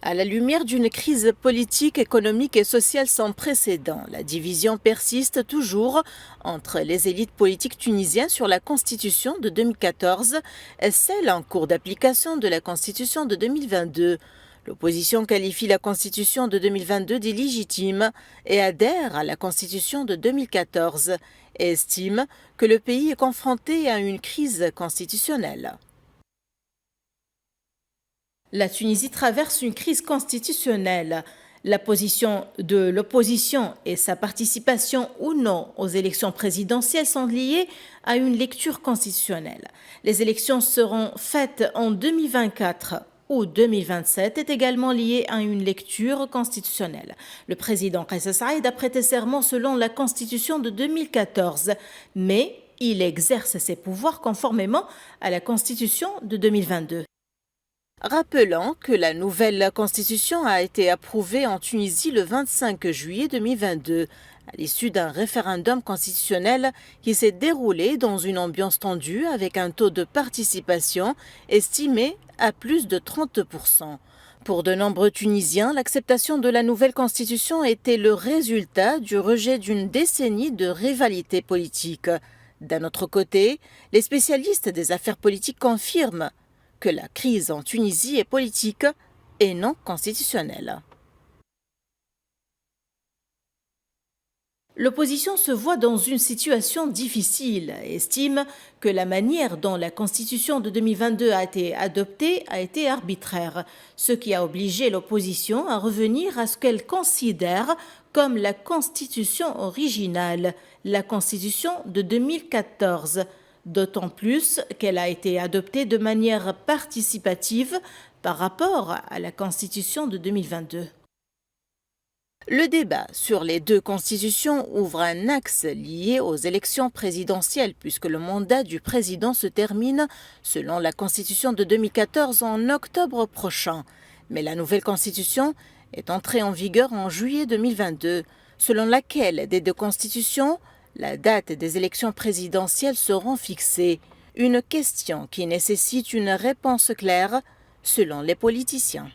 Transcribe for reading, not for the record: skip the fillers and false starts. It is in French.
À la lumière d'une crise politique, économique et sociale sans précédent, la division persiste toujours entre les élites politiques tunisiennes sur la Constitution de 2014 et celle en cours d'application de la Constitution de 2022. L'opposition qualifie la Constitution de 2022 d'illégitime et adhère à la Constitution de 2014 et estime que le pays est confronté à une crise constitutionnelle. La Tunisie traverse une crise constitutionnelle. La position de l'opposition et sa participation ou non aux élections présidentielles sont liées à une lecture constitutionnelle. Les élections seront faites en 2024 ou 2027 est également liée à une lecture constitutionnelle. Le président Kais Saïed a prêté serment selon la Constitution de 2014, mais il exerce ses pouvoirs conformément à la Constitution de 2022. Rappelons que la nouvelle constitution a été approuvée en Tunisie le 25 juillet 2022, à l'issue d'un référendum constitutionnel qui s'est déroulé dans une ambiance tendue avec un taux de participation estimé à plus de 30%. Pour de nombreux Tunisiens, l'acceptation de la nouvelle constitution était le résultat du rejet d'une décennie de rivalité politique. D'un autre côté, les spécialistes des affaires politiques confirment que la crise en Tunisie est politique et non constitutionnelle. L'opposition se voit dans une situation difficile et estime que la manière dont la Constitution de 2022 a été adoptée a été arbitraire, ce qui a obligé l'opposition à revenir à ce qu'elle considère comme la Constitution originale, la Constitution de 2014. D'autant plus qu'elle a été adoptée de manière participative par rapport à la Constitution de 2022. Le débat sur les deux constitutions ouvre un axe lié aux élections présidentielles puisque le mandat du président se termine, selon la Constitution de 2014, en octobre prochain. Mais la nouvelle Constitution est entrée en vigueur en juillet 2022, selon laquelle des deux constitutions, la date des élections présidentielles seront fixées, une question qui nécessite une réponse claire selon les politiciens.